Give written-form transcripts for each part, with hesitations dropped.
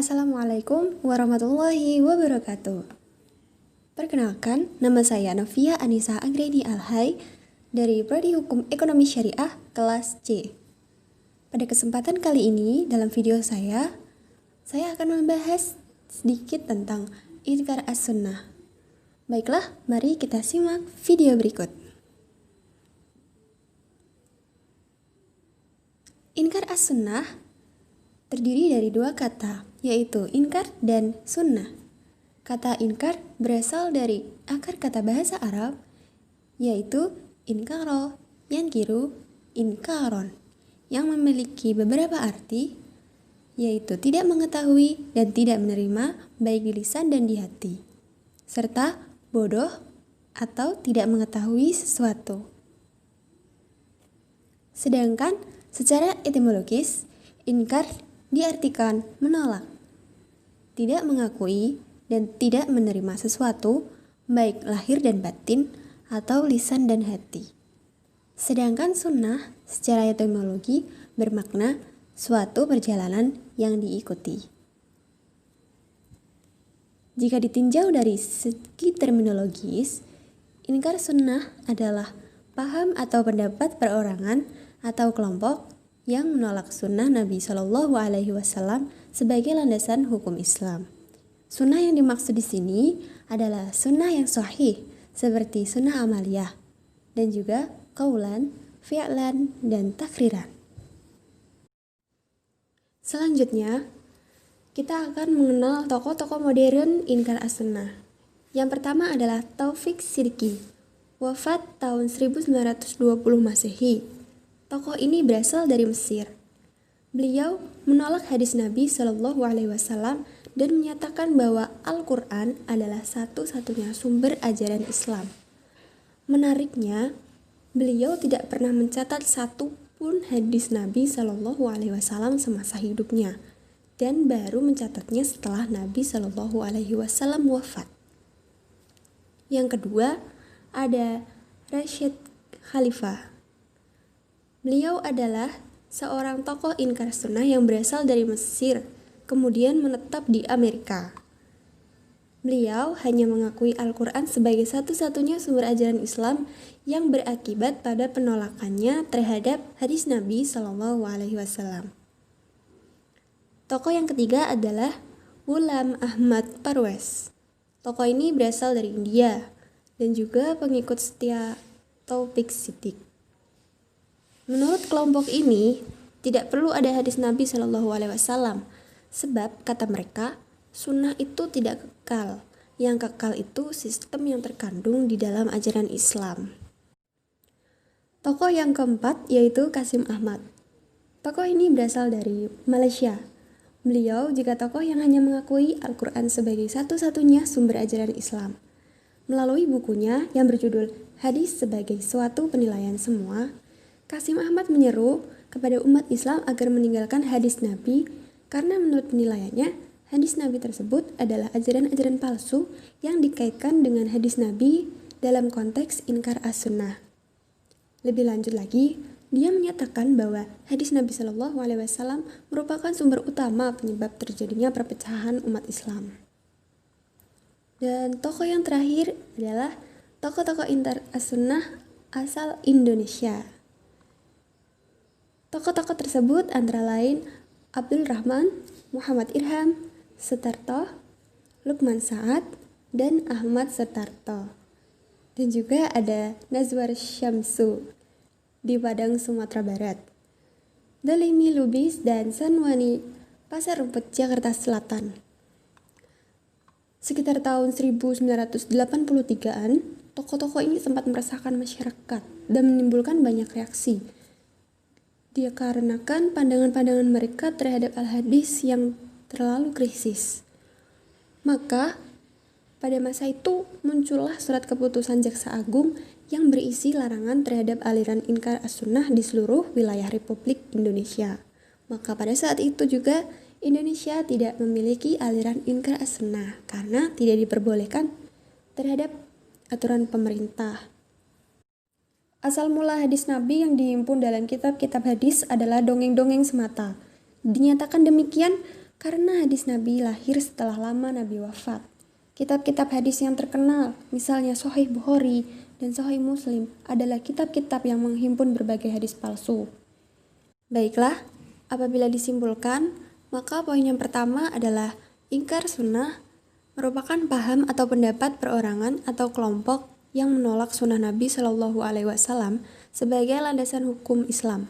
Assalamualaikum warahmatullahi wabarakatuh. Perkenalkan, nama saya Novia Anissa Anggreni Alhai dari Prodi Hukum Ekonomi Syariah kelas C. Pada kesempatan kali ini, dalam video saya akan membahas sedikit tentang Inkar as-Sunnah. Baiklah, mari kita simak video berikut. Inkar as-Sunnah terdiri dari dua kata, yaitu inkar dan sunnah. Kata inkar berasal dari akar kata bahasa Arab, yaitu inkaro, yankiru, inkaron, yang memiliki beberapa arti, yaitu tidak mengetahui dan tidak menerima baik di lisan dan di hati, serta bodoh atau tidak mengetahui sesuatu. Sedangkan secara etimologis, inkar diartikan menolak, tidak mengakui dan tidak menerima sesuatu, baik lahir dan batin atau lisan dan hati. Sedangkan sunnah secara etimologi bermakna suatu perjalanan yang diikuti. Jika ditinjau dari segi terminologis, inkar sunnah adalah paham atau pendapat perorangan atau kelompok yang menolak sunnah Nabi Shallallahu Alaihi Wasallam sebagai landasan hukum Islam. Sunnah yang dimaksud di sini adalah sunnah yang sahih seperti sunnah amaliyah dan juga qaulan, fi'lan, dan takriran. Selanjutnya, kita akan mengenal tokoh-tokoh modern inkar as-sunnah. Yang pertama adalah Taufik Sidki, wafat tahun 1920 Masehi. Tokoh ini berasal dari Mesir. Beliau menolak hadis Nabi Shallallahu Alaihi Wasallam dan menyatakan bahwa Al-Quran adalah satu-satunya sumber ajaran Islam. Menariknya, beliau tidak pernah mencatat satu pun hadis Nabi Shallallahu Alaihi Wasallam semasa hidupnya, dan baru mencatatnya setelah Nabi Shallallahu Alaihi Wasallam wafat. Yang kedua ada Rashid Khalifah. Beliau adalah seorang tokoh inkar sunnah yang berasal dari Mesir, kemudian menetap di Amerika. Beliau hanya mengakui Al-Quran sebagai satu-satunya sumber ajaran Islam yang berakibat pada penolakannya terhadap hadis Nabi Shallallahu Alaihi Wasallam. Tokoh yang ketiga adalah Ghulam Ahmad Parvez. Tokoh ini berasal dari India dan juga pengikut setia Taufik Sidki. Menurut kelompok ini, tidak perlu ada hadis Nabi Shallallahu Alaihi Wasallam, sebab kata mereka, sunnah itu tidak kekal. Yang kekal itu sistem yang terkandung di dalam ajaran Islam. Tokoh yang keempat yaitu Qasim Ahmad. Tokoh ini berasal dari Malaysia. Beliau juga tokoh yang hanya mengakui Al-Quran sebagai satu-satunya sumber ajaran Islam. Melalui bukunya yang berjudul Hadis sebagai Suatu Penilaian Semua, Qasim Ahmad menyeru kepada umat Islam agar meninggalkan hadis Nabi karena menurut penilaiannya, hadis Nabi tersebut adalah ajaran-ajaran palsu yang dikaitkan dengan hadis Nabi dalam konteks inkar as-sunnah. Lebih lanjut lagi, dia menyatakan bahwa hadis Nabi Shallallahu Alaihi Wasallam merupakan sumber utama penyebab terjadinya perpecahan umat Islam. Dan tokoh yang terakhir adalah tokoh-tokoh inkar as-sunnah asal Indonesia. Tokoh-tokoh tersebut antara lain Abdul Rahman, Muhammad Irham, Sutarto, Lukman Sa'ad, dan Ahmad Sutarto. Dan juga ada Nazwar Syamsu di Padang, Sumatera Barat. Dalimi Lubis dan Sanwani, Pasar Rumput, Jakarta Selatan. Sekitar tahun 1983-an, tokoh-tokoh ini sempat meresahkan masyarakat dan menimbulkan banyak reaksi. Dikarenakan pandangan-pandangan mereka terhadap al-hadis yang terlalu krisis. Maka, pada masa itu muncullah surat keputusan Jaksa Agung yang berisi larangan terhadap aliran inkar as-sunnah di seluruh wilayah Republik Indonesia. Maka pada saat itu juga Indonesia tidak memiliki aliran inkar as-sunnah karena tidak diperbolehkan terhadap aturan pemerintah. Asal mula hadis Nabi yang dihimpun dalam kitab-kitab hadis adalah dongeng-dongeng semata. Dinyatakan demikian Karena hadis Nabi lahir setelah lama Nabi wafat. Kitab-kitab hadis yang terkenal, misalnya Sahih Bukhari dan Sahih Muslim, adalah kitab-kitab yang menghimpun berbagai hadis palsu. Baiklah, apabila disimpulkan, maka poin yang pertama adalah ingkar sunnah merupakan paham atau pendapat perorangan atau kelompok yang menolak sunnah Nabi Shallallahu Alaihi Wasallam sebagai landasan hukum Islam.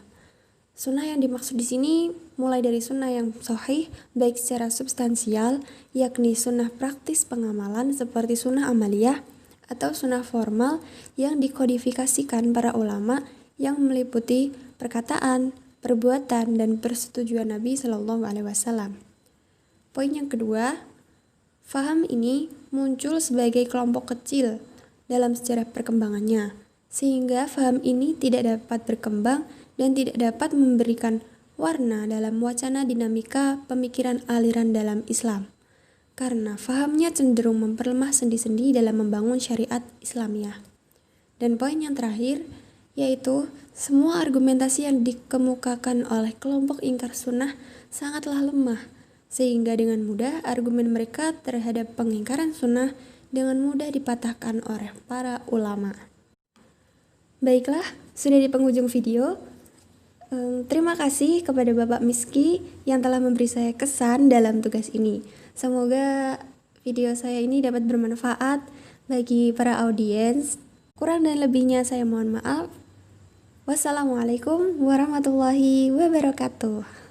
Sunnah yang dimaksud di sini mulai dari sunnah yang sahih baik secara substansial, yakni sunnah praktis pengamalan seperti sunnah amaliyah, atau sunnah formal yang dikodifikasikan para ulama yang meliputi perkataan, perbuatan, dan persetujuan Nabi Shallallahu Alaihi Wasallam. Poin yang kedua, faham ini muncul sebagai kelompok kecil dalam sejarah perkembangannya, sehingga faham ini tidak dapat berkembang dan tidak dapat memberikan warna dalam wacana dinamika pemikiran aliran dalam Islam, karena fahamnya cenderung memperlemah sendi-sendi dalam membangun syariat Islamiyah. Dan poin yang terakhir, yaitu semua argumentasi yang dikemukakan oleh kelompok ingkar sunnah sangatlah lemah, sehingga dengan mudah argumen mereka terhadap pengingkaran sunnah dengan mudah dipatahkan oleh para ulama. Baiklah, sudah di penghujung video. Terima kasih kepada Bapak Miski yang telah memberi saya kesan dalam tugas ini. Semoga video saya ini dapat bermanfaat bagi para audiens. Kurang dan lebihnya saya mohon maaf. Wassalamualaikum warahmatullahi wabarakatuh.